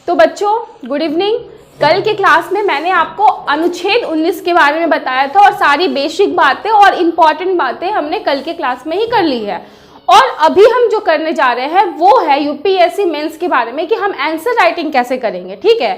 तो बच्चों good evening. कल के क्लास में मैंने आपको अनुच्छेद 19 के बारे में बताया था और सारी बेसिक बातें और इम्पॉर्टेंट बातें हमने कल के क्लास में ही कर ली है। और अभी हम जो करने जा रहे हैं वो है यूपीएससी मेंस के बारे में कि हम आंसर राइटिंग कैसे करेंगे। ठीक है,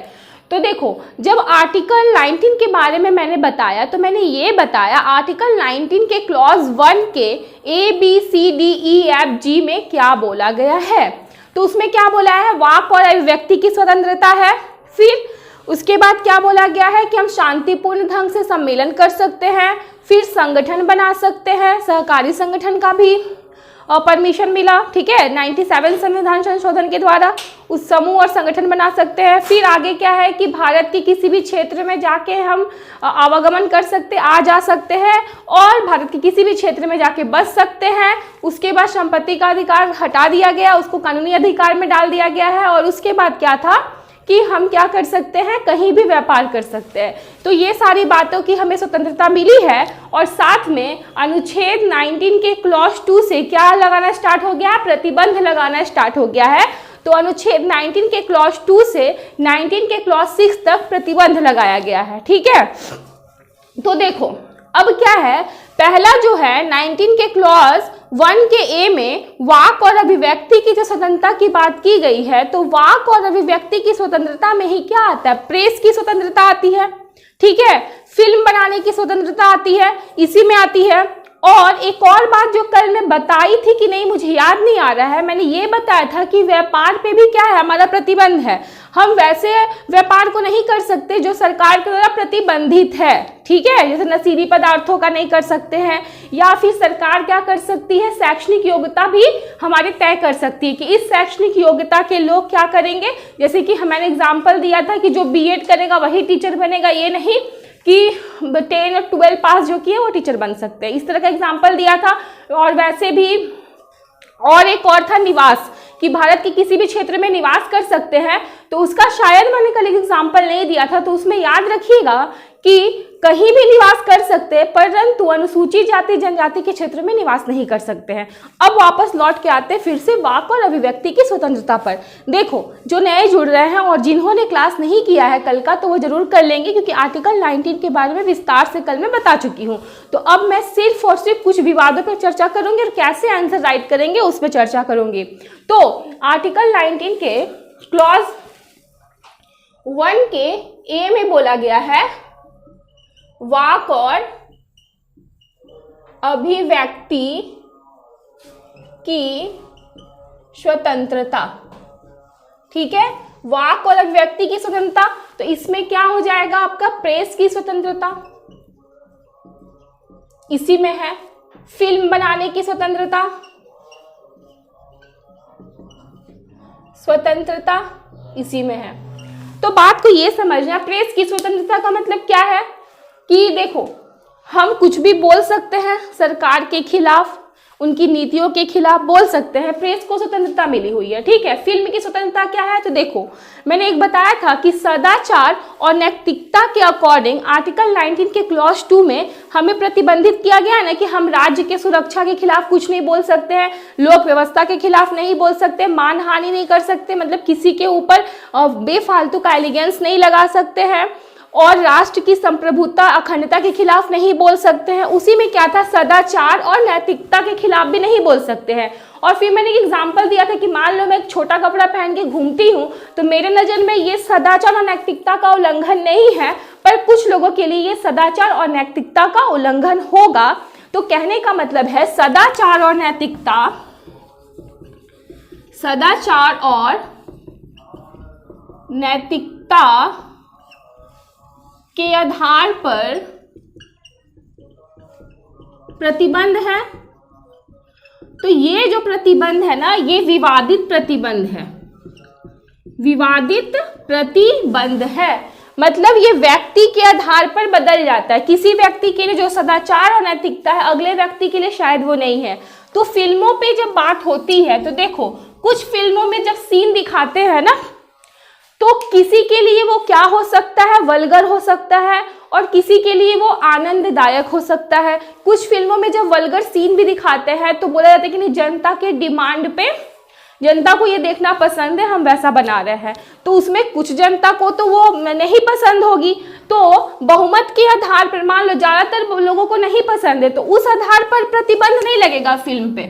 तो देखो जब आर्टिकल 19 के बारे में मैंने बताया तो मैंने ये बताया आर्टिकल 19 के क्लॉज 1 के ABCDEFG में क्या बोला गया है। तो उसमें क्या बोला है, वाक और अभिव्यक्ति की स्वतंत्रता है। फिर उसके बाद क्या बोला गया है कि हम शांतिपूर्ण ढंग से सम्मेलन कर सकते हैं, फिर संगठन बना सकते हैं, सहकारी संगठन का भी परमिशन मिला। ठीक है, 97 संविधान संशोधन के द्वारा उस समूह और संगठन बना सकते हैं। फिर आगे क्या है कि भारत के किसी भी क्षेत्र में जाके हम आवागमन कर सकते, आ जा सकते हैं और भारत के किसी भी क्षेत्र में जाके बस सकते हैं। उसके बाद संपत्ति का अधिकार हटा दिया गया, उसको कानूनी अधिकार में डाल दिया गया है। और उसके बाद क्या था कि हम क्या कर सकते हैं, कहीं भी व्यापार कर सकते हैं। तो ये सारी बातों की हमें स्वतंत्रता मिली है। और साथ में अनुच्छेद 19 के क्लॉज 2 से क्या लगाना स्टार्ट हो गया है, प्रतिबंध लगाना स्टार्ट हो गया है। तो अनुच्छेद 19 के क्लॉज 2 से 19 के क्लॉज 6 तक प्रतिबंध लगाया गया है। ठीक है, तो देखो अब क्या है, पहला जो है 19 के क्लॉज 1 के ए में वाक और अभिव्यक्ति की जो स्वतंत्रता की बात की गई है, तो वाक और अभिव्यक्ति की स्वतंत्रता में ही क्या आता है, प्रेस की स्वतंत्रता आती है। ठीक है, फिल्म बनाने की स्वतंत्रता आती है, इसी में आती है। और एक और बात जो कल मैं बताई थी कि नहीं मुझे याद नहीं आ रहा है, मैंने ये बताया था कि व्यापार पे भी क्या है, हमारा प्रतिबंध है। हम वैसे व्यापार को नहीं कर सकते जो सरकार के द्वारा प्रतिबंधित है। ठीक है, जैसे नशीली पदार्थों का नहीं कर सकते हैं, या फिर सरकार क्या कर सकती है, शैक्षणिक योग्यता भी हमारी तय कर सकती है कि इस शैक्षणिक योग्यता के लोग क्या करेंगे। जैसे कि मैंने एग्जाम्पल दिया था कि जो बीएड करेगा वही टीचर बनेगा, ये नहीं कि 10 और 12 पास जो किए वो टीचर बन सकते हैं, इस तरह का एग्जाम्पल दिया था। और वैसे भी और एक और था निवास, कि भारत के किसी भी क्षेत्र में निवास कर सकते हैं। तो उसका शायद मैंने कल एग्जाम्पल नहीं दिया था, तो उसमें याद रखिएगा कि कहीं भी निवास कर सकते हैं परंतु अनुसूचित जाति जनजाति के क्षेत्र में निवास नहीं कर सकते हैं। अब वापस लौट के आते हैं फिर से वाक और अभिव्यक्ति की स्वतंत्रता पर। देखो जो नए जुड़ रहे हैं और जिन्होंने क्लास नहीं किया है कल का, तो वो जरूर कर लेंगे क्योंकि आर्टिकल 19 के बारे में विस्तार से कल मैं बता चुकी हूँ। तो अब मैं सिर्फ और सिर्फ कुछ विवादों पर चर्चा करूंगी और कैसे आंसर राइट करेंगे उस पर चर्चा करूंगी। तो आर्टिकल 19 के क्लॉज 1 के ए में बोला गया है वाक और अभिव्यक्ति की स्वतंत्रता। ठीक है, वाक और अभिव्यक्ति की स्वतंत्रता, तो इसमें क्या हो जाएगा आपका, प्रेस की स्वतंत्रता इसी में है, फिल्म बनाने की स्वतंत्रता इसी में है। तो बात को ये समझना, प्रेस की स्वतंत्रता का मतलब क्या है कि देखो हम कुछ भी बोल सकते हैं, सरकार के खिलाफ, उनकी नीतियों के खिलाफ बोल सकते हैं, प्रेस को स्वतंत्रता मिली हुई है। ठीक है, फिल्म की स्वतंत्रता क्या है, तो देखो मैंने एक बताया था कि सदाचार और नैतिकता के अकॉर्डिंग आर्टिकल 19 के क्लॉज 2 में हमें प्रतिबंधित किया गया है ना कि हम राज्य के सुरक्षा के खिलाफ कुछ नहीं बोल सकते हैं, लोक व्यवस्था के खिलाफ नहीं बोल सकते, मानहानि नहीं कर सकते, मतलब किसी के ऊपर बेफालतू का एलिगेंस नहीं लगा सकते हैं, और राष्ट्र की संप्रभुता अखंडता के खिलाफ नहीं बोल सकते हैं। उसी में क्या था, सदाचार और नैतिकता के खिलाफ भी नहीं बोल सकते हैं। और फिर मैंने एक एग्जांपल दिया था कि मान लो मैं एक छोटा कपड़ा पहन के घूमती हूँ, तो मेरे नज़र में ये सदाचार और नैतिकता का उल्लंघन नहीं है, पर कुछ लोगों के लिए ये सदाचार और नैतिकता का उल्लंघन होगा। तो कहने का मतलब है सदाचार और नैतिकता के आधार पर प्रतिबंध है। तो ये जो प्रतिबंध है ना, ये विवादित प्रतिबंध है, विवादित प्रतिबंध है। मतलब ये व्यक्ति के आधार पर बदल जाता है, किसी व्यक्ति के लिए जो सदाचार और नैतिकता है अगले व्यक्ति के लिए शायद वो नहीं है। तो फिल्मों पे जब बात होती है तो देखो कुछ फिल्मों में जब सीन दिखाते हैं ना, तो किसी के लिए वो क्या हो सकता है, वल्गर हो सकता है, और किसी के लिए वो आनंददायक हो सकता है। कुछ फिल्मों में जब वल्गर सीन भी दिखाते हैं तो बोला जाता है कि नहीं जनता के डिमांड पे जनता को ये देखना पसंद है, हम वैसा बना रहे हैं। तो उसमें कुछ जनता को तो वो नहीं पसंद होगी, तो बहुमत के आधार पर मान लो ज़्यादातर लोगों को नहीं पसंद है, तो उस आधार पर प्रतिबंध नहीं लगेगा फिल्म पे,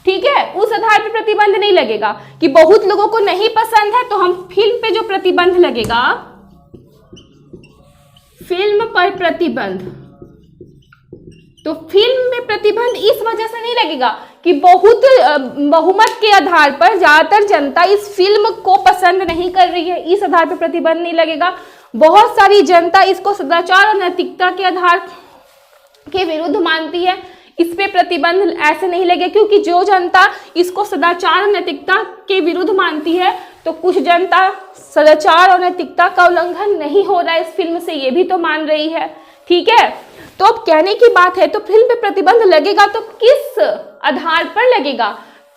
ठीक है। उस आधार पर प्रतिबंध नहीं लगेगा कि बहुत लोगों को नहीं पसंद है, तो हम फिल्म पे जो प्रतिबंध लगेगा, फिल्म पर प्रतिबंध, तो फिल्म में प्रतिबंध इस वजह से नहीं लगेगा कि बहुमत के आधार पर ज्यादातर जनता इस फिल्म को पसंद नहीं कर रही है, इस आधार पर प्रतिबंध नहीं लगेगा। बहुत सारी जनता इसको सदाचार और नैतिकता के आधार के विरुद्ध मानती है, इस पे प्रतिबंध ऐसे नहीं लगे, क्योंकि जो जनता इसको सदाचार और नैतिकता के विरुद्ध मानती है, तो कुछ जनता सदाचार और नैतिकता का उल्लंघन नहीं हो रहा है इस फिल्म से, ये भी तो मान रही है, ठीक है। तो अब कहने की बात है, तो फिल्म पे प्रतिबंध लगेगा तो किस आधार पर लगेगा?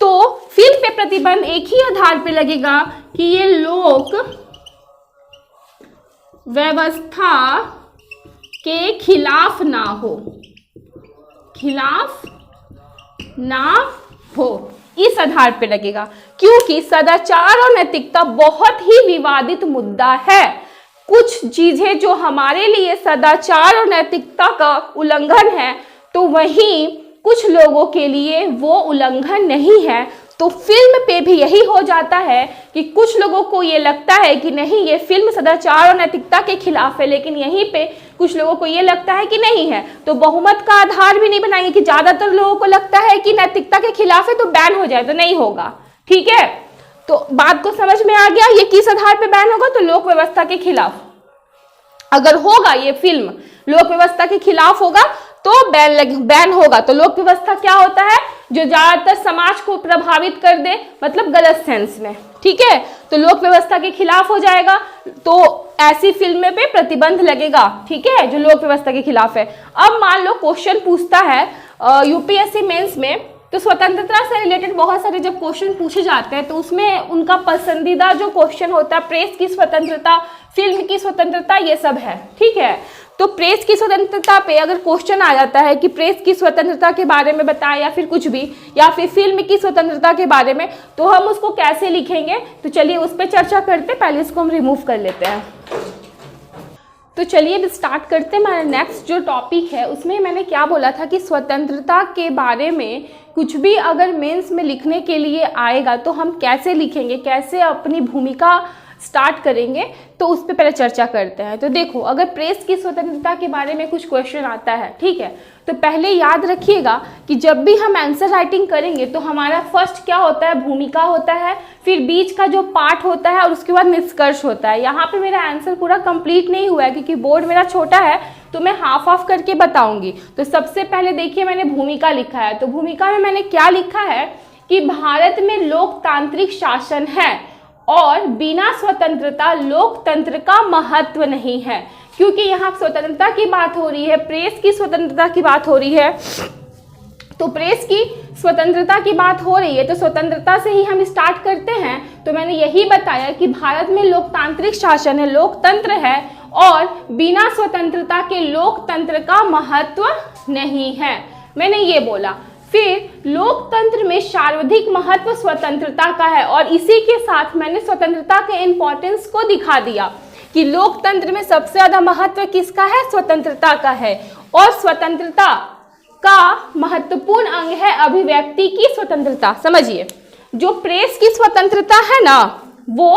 तो फिल्म पे प्रतिबंध एक ही आधार पर लगेगा कि ये लोक व्यवस्था के खिलाफ ना हो, खिलाफ ना हो, इस आधार पे लगेगा, क्योंकि सदाचार और नैतिकता बहुत ही विवादित मुद्दा है। कुछ चीजें जो हमारे लिए सदाचार और नैतिकता का उल्लंघन है, तो वहीं कुछ लोगों के लिए वो उल्लंघन नहीं है। तो फिल्म पे भी यही हो जाता है कि कुछ लोगों को ये लगता है कि नहीं, ये फिल्म सदाचार और नैतिकता के खिलाफ है, लेकिन यहीं पे कुछ लोगों को ये लगता है कि नहीं है, तो बहुमत का आधार भी नहीं बनाएंगे कि ज्यादातर लोगों को लगता है कि नैतिकता के खिलाफ है तो बैन हो जाए, तो नहीं होगा, ठीक है। तो बात को समझ में आ गया, ये किस आधार पे बैन होगा? तो लोक व्यवस्था के खिलाफ अगर होगा, ये फिल्म लोक व्यवस्था के खिलाफ होगा तो बैन होगा। तो लोक व्यवस्था क्या होता है? जो ज्यादातर समाज को प्रभावित कर दे, मतलब गलत सेंस में, ठीक है। तो लोक व्यवस्था के खिलाफ हो जाएगा, तो ऐसी फिल्म पे प्रतिबंध लगेगा, ठीक है, जो लोक व्यवस्था के खिलाफ है। अब मान लो क्वेश्चन पूछता है यूपीएससी मेंस में, तो स्वतंत्रता से रिलेटेड बहुत सारे जब क्वेश्चन पूछे जाते हैं, तो उसमें उनका पसंदीदा जो क्वेश्चन होता है, प्रेस की स्वतंत्रता, फिल्म की स्वतंत्रता, ये सब है, ठीक है। तो प्रेस की स्वतंत्रता पे अगर क्वेश्चन आ जाता है कि प्रेस की स्वतंत्रता के बारे में बताएं, या फिर कुछ भी, या फिर फिल्म की स्वतंत्रता के बारे में, तो हम उसको कैसे लिखेंगे? तो चलिए उस पर चर्चा करते, पहले इसको हम रिमूव कर लेते हैं। तो चलिए अब स्टार्ट करते हैं। हमारा नेक्स्ट जो टॉपिक है, उसमें मैंने क्या बोला था कि स्वतंत्रता के बारे में कुछ भी अगर मेंस में लिखने के लिए आएगा तो हम कैसे लिखेंगे, कैसे अपनी भूमिका स्टार्ट करेंगे, तो उस पर पहले चर्चा करते हैं। तो देखो, अगर प्रेस की स्वतंत्रता के बारे में कुछ क्वेश्चन आता है, ठीक है, तो पहले याद रखिएगा कि जब भी हम आंसर राइटिंग करेंगे तो हमारा फर्स्ट क्या होता है? भूमिका होता है, फिर बीच का जो पार्ट होता है, और उसके बाद निष्कर्ष होता है। यहाँ पे मेरा आंसर पूरा कंप्लीट नहीं हुआ है क्योंकि बोर्ड मेरा छोटा है, तो मैं हाफ ऑफ करके बताऊंगी। तो सबसे पहले देखिए, मैंने भूमिका लिखा है, तो भूमिका में मैंने क्या लिखा है कि भारत में लोकतांत्रिक शासन है और बिना स्वतंत्रता लोकतंत्र का महत्व नहीं है। क्योंकि यहाँ स्वतंत्रता की बात हो रही है, प्रेस की स्वतंत्रता की बात हो रही है, तो प्रेस की स्वतंत्रता की बात हो रही है, तो स्वतंत्रता से ही हम स्टार्ट करते हैं। तो मैंने यही बताया कि भारत में लोकतांत्रिक शासन है, लोकतंत्र है, और बिना स्वतंत्रता के लोकतंत्र का महत्व नहीं है, मैंने ये बोला। फिर लोकतंत्र में सर्वाधिक महत्व स्वतंत्रता का है, और इसी के साथ मैंने स्वतंत्रता के इंपॉर्टेंस को दिखा दिया कि लोकतंत्र में सबसे ज्यादा महत्व किसका है? स्वतंत्रता का है। और स्वतंत्रता का महत्वपूर्ण अंग है अभिव्यक्ति की स्वतंत्रता। समझिए, जो प्रेस की स्वतंत्रता है ना, वो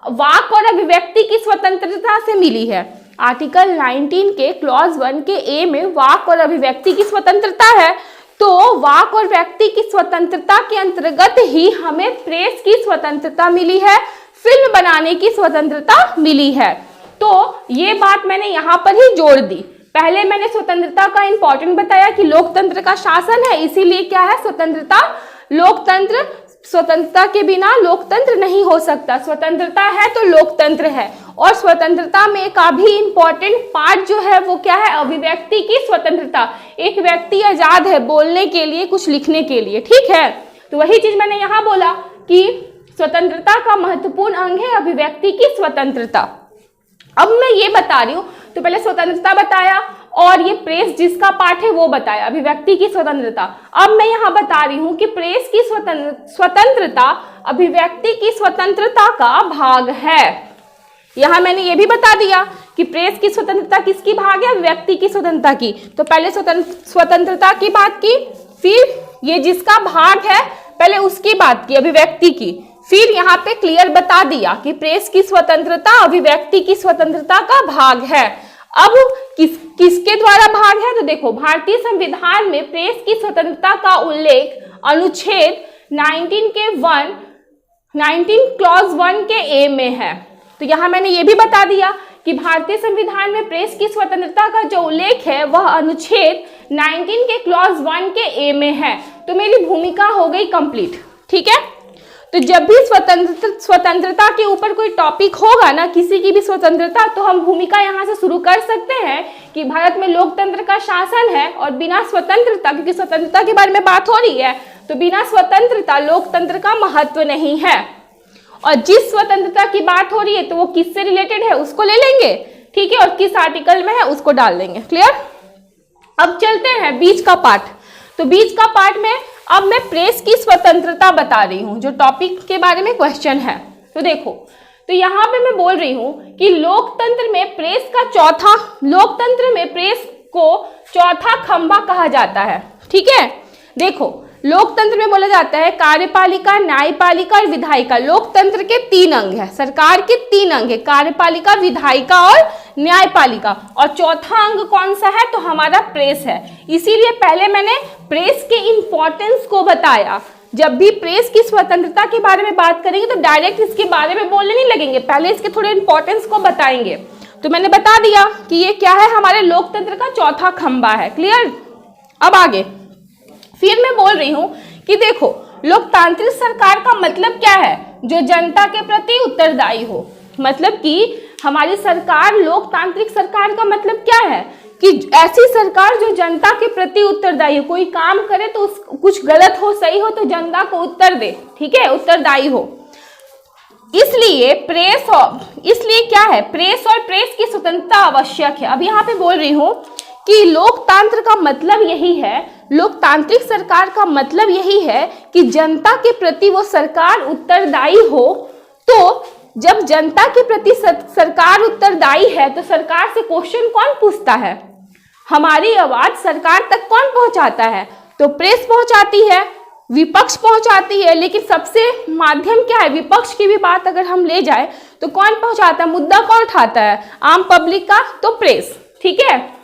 वाक और अभिव्यक्ति की स्वतंत्रता से मिली है। आर्टिकल 19 के क्लॉज 1 के ए में वाक और अभिव्यक्ति की स्वतंत्रता है, तो वाक और व्यक्ति की स्वतंत्रता के अंतर्गत ही हमें प्रेस की स्वतंत्रता मिली है, फिल्म बनाने की स्वतंत्रता मिली है। तो ये बात मैंने यहाँ पर ही जोड़ दी। पहले मैंने स्वतंत्रता का इंपॉर्टेंट बताया कि लोकतंत्र का शासन है, इसीलिए क्या है? स्वतंत्रता, लोकतंत्र। स्वतंत्रता के बिना लोकतंत्र नहीं हो सकता, स्वतंत्रता है तो लोकतंत्र है। और स्वतंत्रता में एक अभी इंपॉर्टेंट पार्ट जो है वो क्या है? अभिव्यक्ति की स्वतंत्रता। एक व्यक्ति आजाद है बोलने के लिए, कुछ लिखने के लिए, ठीक है। तो वही चीज मैंने यहाँ बोला कि स्वतंत्रता का महत्वपूर्ण अंग है अभिव्यक्ति की स्वतंत्रता। अब मैं ये बता रही हूँ, तो पहले स्वतंत्रता बताया, और ये प्रेस जिसका पार्ट है वो बताया, अभिव्यक्ति की स्वतंत्रता। अब मैं यहाँ बता रही हूँ कि प्रेस की स्वतंत्रता अभिव्यक्ति की स्वतंत्रता का भाग है। यहाँ मैंने ये भी बता दिया कि प्रेस की स्वतंत्रता किसकी भाग है, अभिव्यक्ति की स्वतंत्रता की। तो पहले स्वतंत्रता की बात की, फिर ये जिसका भाग है पहले उसकी बात की, अभिव्यक्ति की। फिर यहाँ पे क्लियर बता दिया कि प्रेस की स्वतंत्रता अभिव्यक्ति की स्वतंत्रता का भाग है। अब किसके द्वारा भाग है, तो देखो भारतीय संविधान में प्रेस की स्वतंत्रता का उल्लेख अनुच्छेद 19 क्लॉज 1 के ए में है। तो यहाँ मैंने ये भी बता दिया कि भारतीय संविधान में प्रेस की स्वतंत्रता का जो उल्लेख है वह अनुच्छेद 19 के क्लॉज 1 के ए में है। तो मेरी भूमिका हो गई कंप्लीट, ठीक है। तो जब भी स्वतंत्रता के ऊपर कोई टॉपिक होगा ना, किसी की भी स्वतंत्रता, तो हम भूमिका यहाँ से शुरू कर सकते हैं कि भारत में लोकतंत्र का शासन है और बिना स्वतंत्रता, क्योंकि स्वतंत्रता के बारे में बात हो रही है, तो बिना स्वतंत्रता लोकतंत्र का महत्व नहीं है। और जिस स्वतंत्रता की बात हो रही है तो वो किससे रिलेटेड है उसको ले लेंगे, ठीक है, और किस आर्टिकल में है उसको डाल देंगे। क्लियर। अब चलते हैं बीच का पार्ट। तो बीच का पार्ट में अब मैं प्रेस की स्वतंत्रता बता रही हूं, जो टॉपिक के बारे में क्वेश्चन है। तो देखो, तो यहाँ पे मैं बोल रही हूं कि लोकतंत्र में प्रेस को चौथा खंभा कहा जाता है, ठीक है। देखो, लोकतंत्र में बोला जाता है कार्यपालिका, न्यायपालिका और विधायिका। लोकतंत्र के 3 अंग है, सरकार के 3 अंग है, कार्यपालिका, विधायिका और न्यायपालिका। और चौथा अंग कौन सा है, तो हमारा प्रेस है। इसीलिए पहले मैंने प्रेस के इंपॉर्टेंस को बताया। जब भी प्रेस की स्वतंत्रता के बारे में बात करेंगे तो डायरेक्ट इसके बारे में बोलने नहीं लगेंगे, पहले इसके थोड़े इंपॉर्टेंस को बताएंगे। तो मैंने बता दिया कि ये क्या है, हमारे लोकतंत्र का चौथा खंभा है। क्लियर। अब आगे फिर मैं बोल रही हूं कि देखो, लोकतांत्रिक सरकार का मतलब क्या है, जो जनता के प्रति उत्तरदायी हो। मतलब कि हमारी सरकार, लोकतांत्रिक सरकार का मतलब क्या है कि ऐसी सरकार जो जनता के प्रति उत्तरदायी हो। कोई काम करे तो कुछ गलत हो, सही हो, तो जनता को उत्तर दे, ठीक है, उत्तरदायी हो। इसलिए क्या है, प्रेस और प्रेस की स्वतंत्रता आवश्यक है। अब यहाँ पे बोल रही हूँ कि लोकतंत्र का मतलब यही है, लोकतांत्रिक सरकार का मतलब यही है कि जनता के प्रति वो सरकार उत्तरदायी हो। तो जब जनता के प्रति सरकार उत्तरदायी है तो सरकार से क्वेश्चन कौन पूछता है, हमारी आवाज सरकार तक कौन पहुंचाता है, तो प्रेस पहुंचाती है, विपक्ष पहुंचाती है। लेकिन सबसे माध्यम क्या है, विपक्ष की भी बात अगर हम ले जाए तो कौन पहुंचाता है, मुद्दा कौन उठाता है, आम पब्लिक का, तो प्रेस, ठीक है।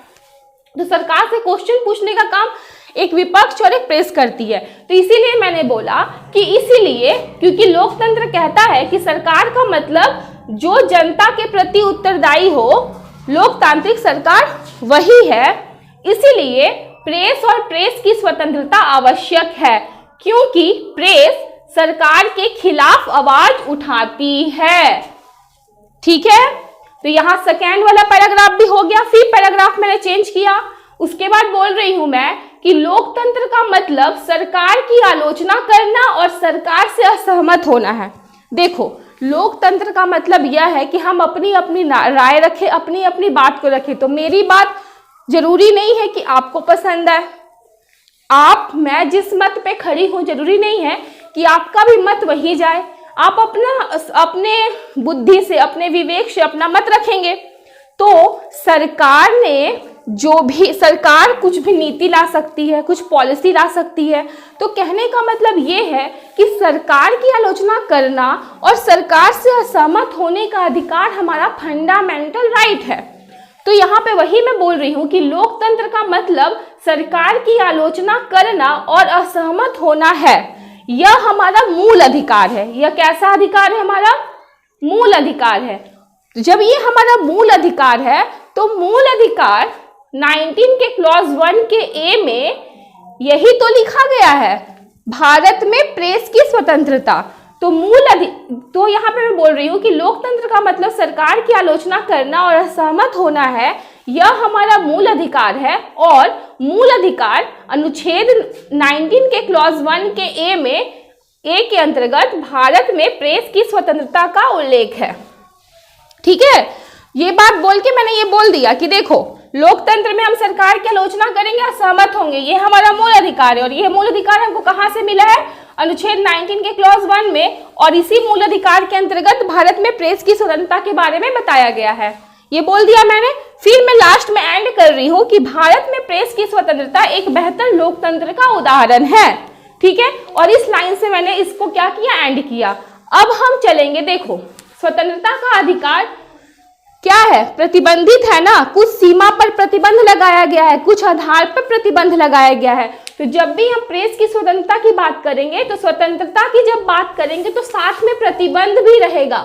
तो सरकार से क्वेश्चन पूछने का काम एक विपक्ष और एक प्रेस करती है। तो इसीलिए मैंने बोला कि इसीलिए क्योंकि लोकतंत्र कहता है कि सरकार का मतलब जो जनता के प्रति उत्तरदायी हो, लोकतांत्रिक सरकार वही है। इसीलिए प्रेस और प्रेस की स्वतंत्रता आवश्यक है, क्योंकि प्रेस सरकार के खिलाफ आवाज उठाती है, ठीक है। तो यहाँ सेकेंड वाला पैराग्राफ भी हो गया। फिर पैराग्राफ मैंने चेंज किया, उसके बाद बोल रही हूं मैं कि लोकतंत्र का मतलब सरकार की आलोचना करना और सरकार से असहमत होना है। देखो, लोकतंत्र का मतलब यह है कि हम अपनी अपनी राय रखें, अपनी अपनी बात को रखें। तो मेरी बात जरूरी नहीं है कि आपको पसंद है, मैं जिस मत पे खड़ी हूं जरूरी नहीं है कि आपका भी मत वही जाए। आप अपने बुद्धि से, अपने विवेक से अपना मत रखेंगे। तो सरकार कुछ भी नीति ला सकती है, कुछ पॉलिसी ला सकती है। तो कहने का मतलब ये है कि सरकार की आलोचना करना और सरकार से असहमत होने का अधिकार हमारा फंडामेंटल राइट है। तो यहाँ पे वही मैं बोल रही हूँ कि लोकतंत्र का मतलब सरकार की आलोचना करना और असहमत होना है। यह हमारा मूल अधिकार है। यह कैसा अधिकार है, हमारा मूल अधिकार है। जब ये हमारा मूल अधिकार है तो मूल अधिकार 19 के क्लॉज 1 के ए में यही तो लिखा गया है, भारत में प्रेस की स्वतंत्रता। तो यहाँ पे मैं बोल रही हूँ कि लोकतंत्र का मतलब सरकार की आलोचना करना और असहमत होना है। यह हमारा मूल अधिकार है और मूल अधिकार अनुच्छेद 19 के क्लॉज 1 के ए के अंतर्गत भारत में प्रेस की स्वतंत्रता का उल्लेख है, ठीक है। ये बात बोल के मैंने ये बोल दिया कि देखो, लोकतंत्र में हम सरकार की आलोचना करेंगे, असहमत होंगे, ये हमारा मूल अधिकार है। और ये मूल अधिकार हमको कहाँ से मिला है? अनुच्छेद 19 के क्लॉज 1 में। और इसी मूल अधिकार के अंतर्गत भारत में प्रेस की स्वतंत्रता के बारे में बताया गया है। ये बोल दिया मैंने। फिर मैं लास्ट में एंड कर रही हूँ कि भारत में प्रेस की स्वतंत्रता एक बेहतर लोकतंत्र का उदाहरण है। ठीक है, और इस लाइन से मैंने इसको क्या किया? एंड किया। अब हम चलेंगे, देखो स्वतंत्रता का अधिकार क्या है? प्रतिबंधित है ना, कुछ सीमा पर प्रतिबंध लगाया गया है, कुछ आधार पर प्रतिबंध लगाया गया है। तो जब भी हम प्रेस की स्वतंत्रता की बात करेंगे, तो स्वतंत्रता की जब बात करेंगे तो साथ में प्रतिबंध भी रहेगा।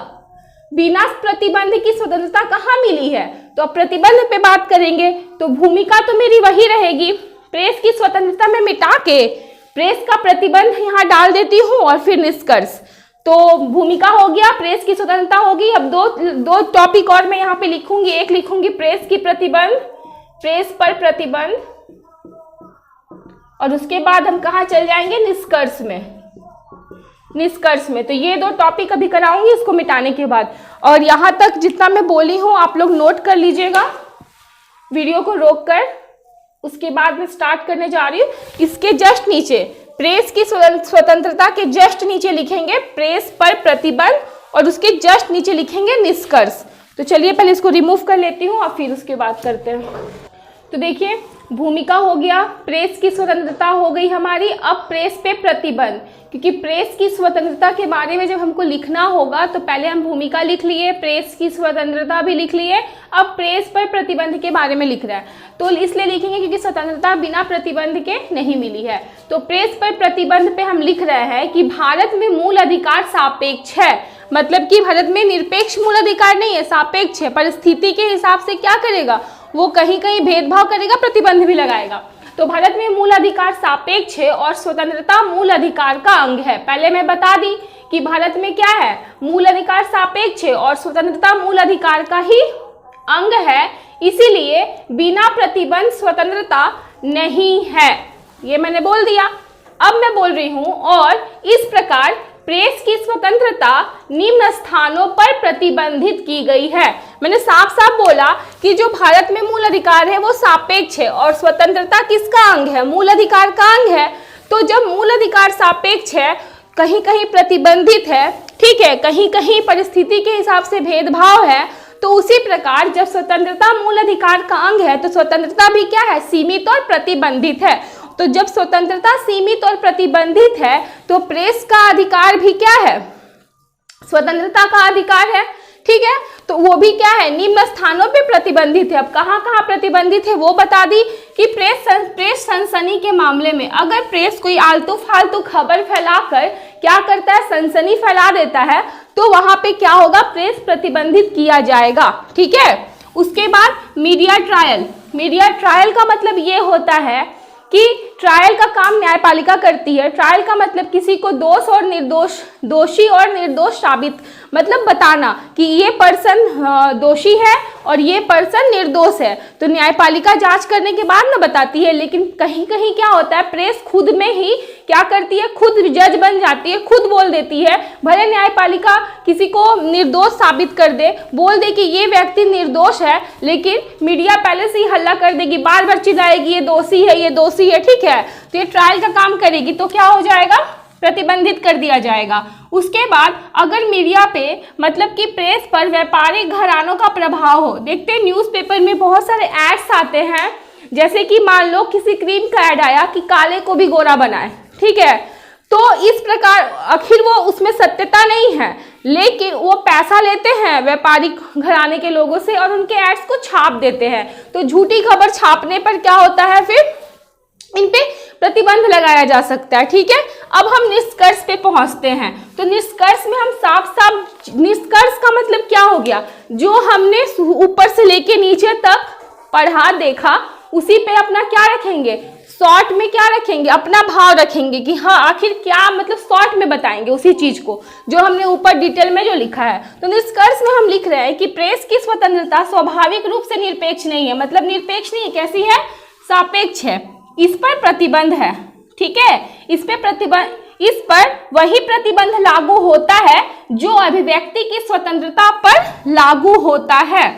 बिना प्रतिबंध की स्वतंत्रता कहाँ मिली है? तो अब प्रतिबंध पे बात करेंगे तो भूमिका तो मेरी वही रहेगी। प्रेस की स्वतंत्रता में मिटा के प्रेस का प्रतिबंध यहाँ डाल देती हूँ और फिर निष्कर्ष। तो भूमिका हो गया, प्रेस की स्वतंत्रता होगी। अब दो टॉपिक और मैं यहाँ पे लिखूंगी। एक लिखूंगी प्रेस की प्रतिबंध, प्रेस पर प्रतिबंध, और उसके बाद हम कहाँ चल जाएंगे? निष्कर्ष में। निष्कर्ष में तो ये दो टॉपिक अभी कराऊंगी इसको मिटाने के बाद। और यहाँ तक जितना मैं बोली हूँ आप लोग नोट कर लीजिएगा वीडियो को रोककर। उसके बाद मैं स्टार्ट करने जा रही हूँ। इसके जस्ट नीचे प्रेस की स्वतंत्रता के जस्ट नीचे लिखेंगे प्रेस पर प्रतिबंध, और उसके जस्ट नीचे लिखेंगे निष्कर्ष। तो चलिए पहले इसको रिमूव कर लेती हूँ और फिर उसके बाद करते हैं। तो देखिए भूमिका हो गया, प्रेस की स्वतंत्रता हो गई हमारी। अब प्रेस पे प्रतिबंध, क्योंकि प्रेस की स्वतंत्रता के बारे में जब हमको लिखना होगा तो पहले हम भूमिका लिख लिए, प्रेस की स्वतंत्रता भी लिख लिए, अब प्रेस पर प्रतिबंध के बारे में लिख रहा है। तो इसलिए लिखेंगे क्योंकि स्वतंत्रता बिना प्रतिबंध के नहीं मिली है। तो प्रेस पर प्रतिबंध पे हम लिख रहे हैं कि भारत में मूल अधिकार सापेक्ष है, मतलब कि भारत में निरपेक्ष मूल अधिकार नहीं है, सापेक्ष है। परिस्थिति के हिसाब से क्या करेगा? वो कहीं कहीं भेदभाव करेगा, प्रतिबंध भी लगाएगा। तो भारत में मूल अधिकार सापेक्ष है और स्वतंत्रता मूल अधिकार का अंग है। पहले मैं बता दी कि भारत में क्या है? मूल अधिकार सापेक्ष है और स्वतंत्रता मूल अधिकार का ही अंग है, इसीलिए बिना प्रतिबंध स्वतंत्रता नहीं है। ये मैंने बोल दिया। अब मैं बोल रही हूं और इस प्रकार प्रेस की स्वतंत्रता निम्न स्थानों पर प्रतिबंधित की गई है। मैंने साफ साफ बोला कि जो भारत में मूल अधिकार है वो सापेक्ष है और स्वतंत्रता किसका अंग है? मूल अधिकार का अंग है। तो जब मूल अधिकार सापेक्ष है, कहीं कहीं प्रतिबंधित है, ठीक है, कहीं कहीं परिस्थिति के हिसाब से भेदभाव है, तो उसी प्रकार जब स्वतंत्रता मूल अधिकार का अंग है तो स्वतंत्रता भी क्या है? सीमित और प्रतिबंधित है। तो जब स्वतंत्रता सीमित और प्रतिबंधित है तो प्रेस का अधिकार भी क्या है? स्वतंत्रता का अधिकार है, ठीक है। तो वो भी क्या है? निम्न स्थानों पे प्रतिबंधित है। अब कहाँ कहाँ प्रतिबंधित है वो बता दी कि प्रेस सनसनी के मामले में अगर प्रेस कोई आलतू फालतू खबर फैलाकर क्या करता है? सनसनी फैला देता है, तो वहां पे क्या होगा? प्रेस प्रतिबंधित किया जाएगा, ठीक है। उसके बाद मीडिया ट्रायल। मीडिया ट्रायल का मतलब ये होता है कि ट्रायल का काम न्यायपालिका करती है। ट्रायल का मतलब किसी को दोष और निर्दोष, दोषी और निर्दोष साबित, मतलब बताना कि ये पर्सन दोषी है और ये पर्सन निर्दोष है। तो न्यायपालिका जांच करने के बाद ना बताती है, लेकिन कहीं कहीं क्या होता है? प्रेस खुद में ही क्या करती है? खुद जज बन जाती है, खुद बोल देती है। भले न्यायपालिका किसी को निर्दोष साबित कर दे, बोल दे कि ये व्यक्ति निर्दोष है, लेकिन मीडिया पहले से ही हल्ला कर देगी, बार बार चिल्लाएगी ये दोषी है, ये दोषी है, ठीक है। तो ये ट्रायल का काम करेगी, तो क्या हो जाएगा? प्रतिबंधित कर दिया जाएगा। उसके बाद अगर मीडिया पे मतलब कि प्रेस पर व्यापारिक घरानों का प्रभाव हो, देखते हैं न्यूज़पेपर में बहुत सारे एड्स आते हैं, जैसे कि मान लो किसी क्रीम का ऐड आया कि काले को भी गोरा बनाए, ठीक है। तो इस प्रकार आखिर वो उसमें सत्यता नहीं है, लेकिन वो पैसा लेते हैं व्यापारिक घराने के लोगों से और उनके एड्स को छाप देते हैं। तो झूठी खबर छापने पर क्या होता है? फिर इन पे प्रतिबंध लगाया जा सकता है, ठीक है। अब हम निष्कर्ष पे पहुंचते हैं। तो निष्कर्ष में हम साफ साफ, निष्कर्ष का मतलब क्या हो गया? जो हमने ऊपर से लेके नीचे तक पढ़ा देखा, उसी पे अपना क्या रखेंगे? शॉर्ट में क्या रखेंगे? अपना भाव रखेंगे कि हाँ आखिर क्या, मतलब शॉर्ट में बताएंगे उसी चीज को जो हमने ऊपर डिटेल में जो लिखा है। तो निष्कर्ष में हम लिख रहे हैं कि प्रेस की स्वतंत्रता स्वाभाविक रूप से निरपेक्ष नहीं है, मतलब निरपेक्ष नहीं, कैसी है? सापेक्ष है। इस पर प्रतिबंध है, ठीक है। इस पर वही प्रतिबंध लागू होता है जो अभिव्यक्ति की स्वतंत्रता पर लागू होता है।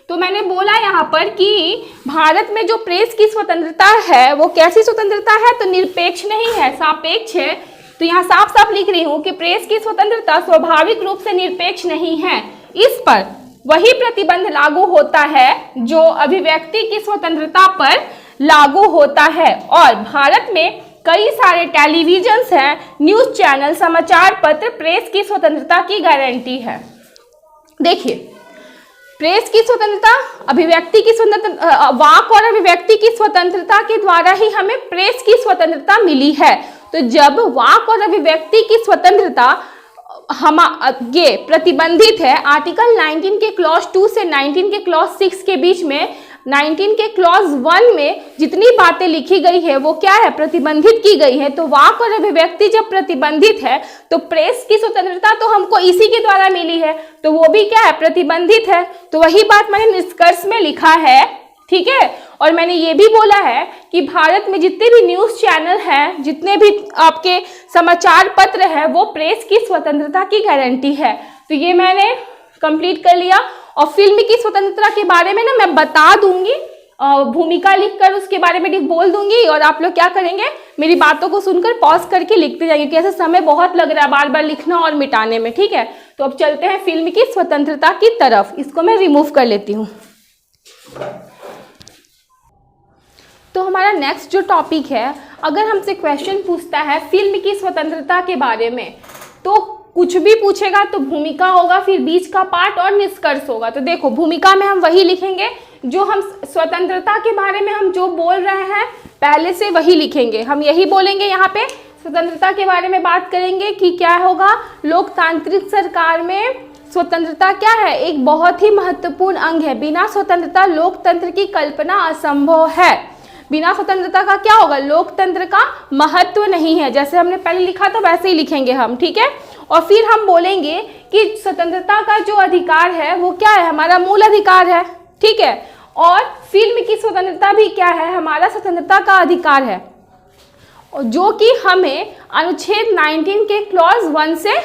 तो मैंने बोला यहाँ पर कि भारत में जो प्रेस की स्वतंत्रता है वो कैसी स्वतंत्रता है, तो निरपेक्ष नहीं है, सापेक्ष है। तो यहाँ साफ साफ लिख रही हूँ कि प्रेस की स्वतंत्रता स्वाभाविक रूप से निरपेक्ष नहीं है। इस पर वही प्रतिबंध लागू होता है जो अभिव्यक्ति की स्वतंत्रता पर लागू होता है। और भारत में कई सारे टेलीविजन्स हैं, न्यूज चैनल, समाचार पत्र प्रेस की स्वतंत्रता की गारंटी है। देखिए, प्रेस की स्वतंत्रता, अभिव्यक्ति की स्वतंत्रता, वाक और अभिव्यक्ति की स्वतंत्रता के द्वारा ही हमें प्रेस की स्वतंत्रता मिली है। तो जब वाक और अभिव्यक्ति की स्वतंत्रता ये प्रतिबंधित है आर्टिकल 19 के क्लॉज 2 से 19 के क्लॉज 6 के बीच में, 19 के क्लॉज 1 में जितनी बातें लिखी गई है वो क्या है, प्रतिबंधित की गई है। तो वाक और अभिव्यक्ति जब प्रतिबंधित है तो प्रेस की स्वतंत्रता तो हमको इसी के द्वारा मिली है, तो वो भी क्या है, प्रतिबंधित है। तो वही बात मैंने निष्कर्ष में लिखा है, ठीक है। और मैंने ये भी बोला है कि भारत में जितने भी न्यूज चैनल हैं, जितने भी आपके समाचार पत्र हैं, वो प्रेस की स्वतंत्रता की गारंटी है। तो ये मैंने कंप्लीट कर लिया। और फिल्म की स्वतंत्रता के बारे में ना मैं बता दूंगी, भूमिका लिखकर उसके बारे में बोल दूंगी, और आप लोग क्या करेंगे, मेरी बातों को सुनकर पॉज करके लिखते जाएंगे, क्योंकि ऐसा समय बहुत लग रहा है बार बार लिखना और मिटाने में, ठीक है। तो अब चलते हैं फिल्म की स्वतंत्रता की तरफ। इसको मैं रिमूव कर लेती हूँ। तो हमारा नेक्स्ट जो टॉपिक है, अगर हमसे क्वेश्चन पूछता है फिल्म की स्वतंत्रता के बारे में, तो कुछ भी पूछेगा तो भूमिका होगा, फिर बीच का पार्ट और निष्कर्ष होगा। तो देखो, भूमिका में हम वही लिखेंगे जो हम स्वतंत्रता के बारे में हम जो बोल रहे हैं पहले से वही लिखेंगे। हम यही बोलेंगे, यहाँ पे स्वतंत्रता के बारे में बात करेंगे कि क्या होगा, लोकतांत्रिक सरकार में स्वतंत्रता क्या है, एक बहुत ही महत्वपूर्ण अंग है। बिना स्वतंत्रता लोकतंत्र की कल्पना असंभव है। बिना स्वतंत्रता का क्या होगा, लोकतंत्र का महत्व नहीं है। जैसे हमने पहले लिखा था वैसे ही लिखेंगे हम, ठीक है। और फिर हम बोलेंगे कि स्वतंत्रता का जो अधिकार है वो क्या है, हमारा मूल अधिकार है, ठीक है। और फिल्म की स्वतंत्रता भी क्या है, हमारा स्वतंत्रता का अधिकार है, जो कि हमें अनुच्छेद 19 के क्लॉज 1 से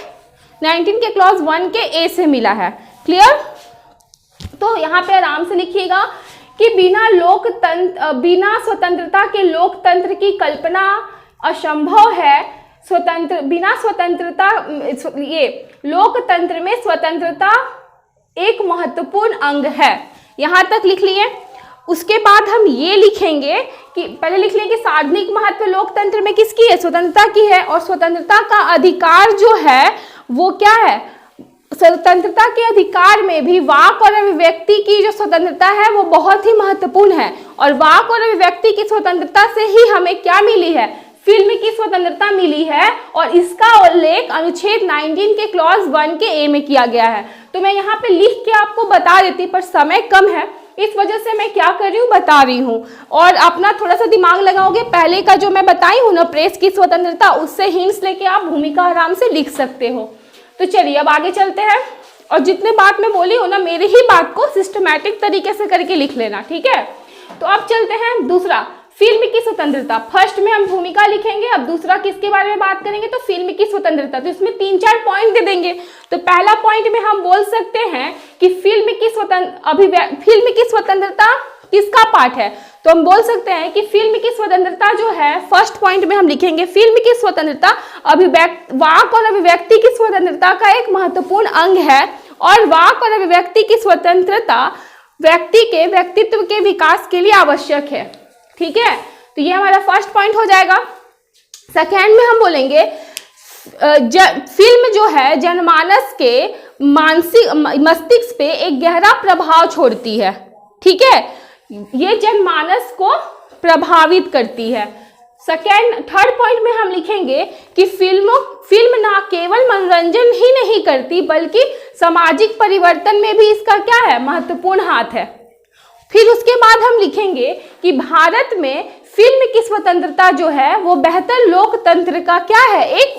19 के क्लॉज 1 के ए से मिला है। क्लियर। तो यहाँ पे आराम से लिखिएगा कि बिना स्वतंत्रता के लोकतंत्र की कल्पना असंभव है। बिना स्वतंत्रता, ये लोकतंत्र में स्वतंत्रता एक महत्वपूर्ण अंग है। यहाँ तक लिख लिए। उसके बाद हम ये लिखेंगे कि पहले लिख लें कि सार्वजनिक महत्व लोकतंत्र में किसकी है, स्वतंत्रता की है। और स्वतंत्रता का अधिकार जो है वो क्या है, स्वतंत्रता के अधिकार में भी वाक और अभिव्यक्ति की जो स्वतंत्रता है वो बहुत ही महत्वपूर्ण है। और वाक और अभिव्यक्ति की स्वतंत्रता से ही हमें क्या मिली है, फिल्म की स्वतंत्रता मिली है। और इसका उल्लेख अनुच्छेद 19 के क्लॉज 1 के ए में किया गया है। तो मैं यहाँ पे लिख के आपको बता देती, पर समय कम है, इस वजह से मैं क्या कर रही हूँ, बता रही हूँ। और अपना थोड़ा सा दिमाग लगाओगे, पहले का जो मैं बताई हूँ ना प्रेस की स्वतंत्रता, उससे हिंट्स लेके आप भूमिका आराम से लिख सकते हो। तो चलिए अब आगे चलते हैं। और जितने बात मैं बोली हूँ ना, मेरी ही बात को सिस्टमैटिक तरीके से करके लिख लेना, ठीक है। तो अब चलते हैं दूसरा, फिल्म की स्वतंत्रता। फर्स्ट में हम भूमिका लिखेंगे, अब दूसरा किसके बारे में बात करेंगे, तो फिल्म की स्वतंत्रता। तो इसमें 3-4 पॉइंट दे देंगे। तो पहला पॉइंट में हम बोल सकते हैं कि फिल्म की स्वतंत्रता किसका पार्ट है, तो हम बोल सकते हैं कि फिल्म की स्वतंत्रता जो है, फर्स्ट पॉइंट में हम लिखेंगे फिल्म की स्वतंत्रता वाक और अभिव्यक्ति की स्वतंत्रता का एक महत्वपूर्ण अंग है। और वाक और अभिव्यक्ति की स्वतंत्रता व्यक्ति के व्यक्तित्व के विकास के लिए आवश्यक है, ठीक है। तो ये हमारा फर्स्ट पॉइंट हो जाएगा। सेकेंड में हम बोलेंगे फिल्म जो है जनमानस के मस्तिष्क पे एक गहरा प्रभाव छोड़ती है, ठीक है। ये जनमानस को प्रभावित करती है। थर्ड पॉइंट में हम लिखेंगे कि फिल्म ना केवल मनोरंजन ही नहीं करती, बल्कि सामाजिक परिवर्तन में भी इसका क्या है, महत्वपूर्ण हाथ है। फिर उसके बाद हम लिखेंगे कि भारत में फिल्म की स्वतंत्रता जो है वो बेहतर लोकतंत्र का क्या है, एक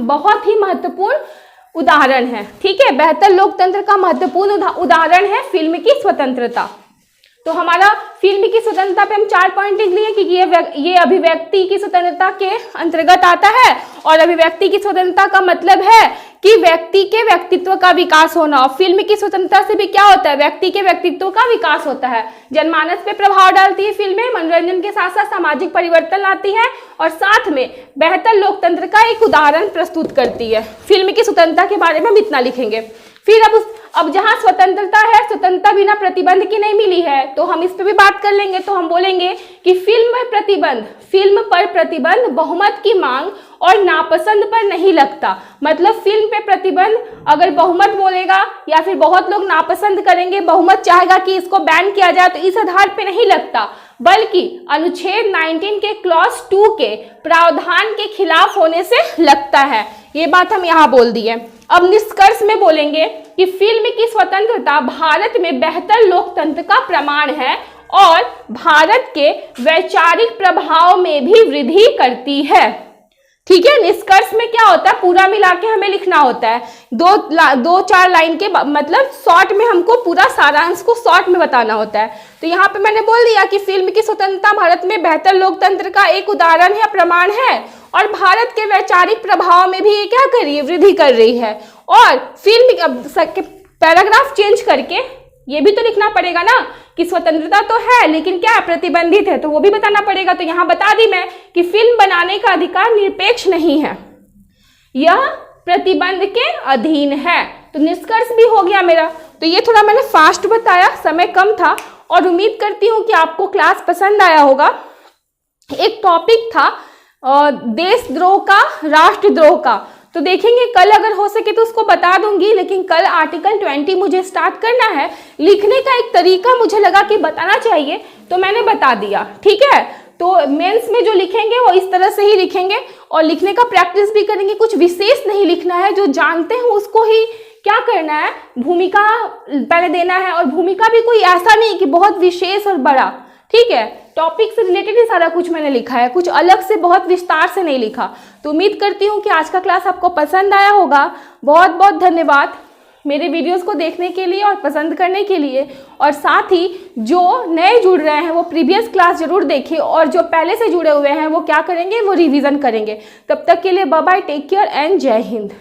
बहुत ही महत्वपूर्ण उदाहरण है, ठीक है। बेहतर लोकतंत्र का महत्वपूर्ण उदाहरण है फिल्म की स्वतंत्रता। तो हमारा फिल्म की स्वतंत्रता पे हम 4 पॉइंट लिख लिए कि ये अभिव्यक्ति की स्वतंत्रता के अंतर्गत आता है। और अभिव्यक्ति की स्वतंत्रता का मतलब है कि व्यक्ति के व्यक्तित्व का विकास होना। और फिल्म की स्वतंत्रता से भी क्या होता है, व्यक्ति के व्यक्तित्व का विकास होता है। जनमानस पे प्रभाव डालती है फिल्में, मनोरंजन के साथ साथ सामाजिक परिवर्तन लाती है और साथ में बेहतर लोकतंत्र का एक उदाहरण प्रस्तुत करती है। फिल्म की स्वतंत्रता के बारे में हम इतना लिखेंगे। फिर अब जहां स्वतंत्रता है, स्वतंत्रता बिना प्रतिबंध की नहीं मिली है, तो हम इस पे भी बात कर लेंगे। तो हम बोलेंगे कि फिल्म पर प्रतिबंध बहुमत की मांग और नापसंद पर नहीं लगता। मतलब फिल्म पे प्रतिबंध अगर बहुमत बोलेगा या फिर बहुत लोग नापसंद करेंगे, बहुमत चाहेगा कि इसको बैन किया जाए, तो इस आधार पे नहीं लगता, बल्कि अनुच्छेद 19 के क्लॉज 2 के प्रावधान के खिलाफ होने से लगता है। ये बात हम यहाँ बोल दिए। अब निष्कर्ष में बोलेंगे कि फिल्म की स्वतंत्रता भारत में बेहतर लोकतंत्र का प्रमाण है और भारत के वैचारिक प्रभाव में भी वृद्धि करती है। ठीक है, निष्कर्ष में क्या होता है, पूरा मिला के हमें लिखना होता है। 2-4 लाइन के मतलब शॉर्ट में हमको पूरा सारांश को शॉर्ट में बताना होता है। तो यहाँ पे मैंने बोल दिया कि फिल्म की स्वतंत्रता भारत में बेहतर लोकतंत्र का एक उदाहरण है, प्रमाण है और भारत के वैचारिक प्रभाव में भी ये क्या कर रही है, वृद्धि कर रही है। और फिल्म पैराग्राफ चेंज करके ये भी तो लिखना पड़ेगा ना कि स्वतंत्रता तो है लेकिन क्या प्रतिबंधित है, तो वो भी बताना पड़ेगा। तो यहाँ बता दी मैं कि फिल्म बनाने का अधिकार निरपेक्ष नहीं है, यह प्रतिबंध के अधीन है। तो निष्कर्ष भी हो गया मेरा। तो ये थोड़ा मैंने फास्ट बताया, समय कम था और उम्मीद करती हूँ कि आपको क्लास पसंद आया होगा। एक टॉपिक था देशद्रोह का, राष्ट्रद्रोह का, तो देखेंगे कल अगर हो सके तो उसको बता दूंगी, लेकिन कल आर्टिकल 20 मुझे स्टार्ट करना है। लिखने का एक तरीका मुझे लगा कि बताना चाहिए तो मैंने बता दिया। ठीक है, तो मेंस में जो लिखेंगे वो इस तरह से ही लिखेंगे और लिखने का प्रैक्टिस भी करेंगे। कुछ विशेष नहीं लिखना है, जो जानते हैं उसको ही क्या करना है, भूमिका पहले देना है। और भूमिका भी कोई ऐसा नहीं कि बहुत विशेष और बड़ा, ठीक है, टॉपिक से रिलेटेड ही सारा कुछ मैंने लिखा है, कुछ अलग से बहुत विस्तार से नहीं लिखा। तो उम्मीद करती हूँ कि आज का क्लास आपको पसंद आया होगा। बहुत बहुत धन्यवाद मेरे वीडियोस को देखने के लिए और पसंद करने के लिए। और साथ ही जो नए जुड़ रहे हैं वो प्रीवियस क्लास जरूर देखें और जो पहले से जुड़े हुए हैं वो क्या करेंगे, वो रिवीजन करेंगे। तब तक के लिए bye bye, take care and जय हिंद।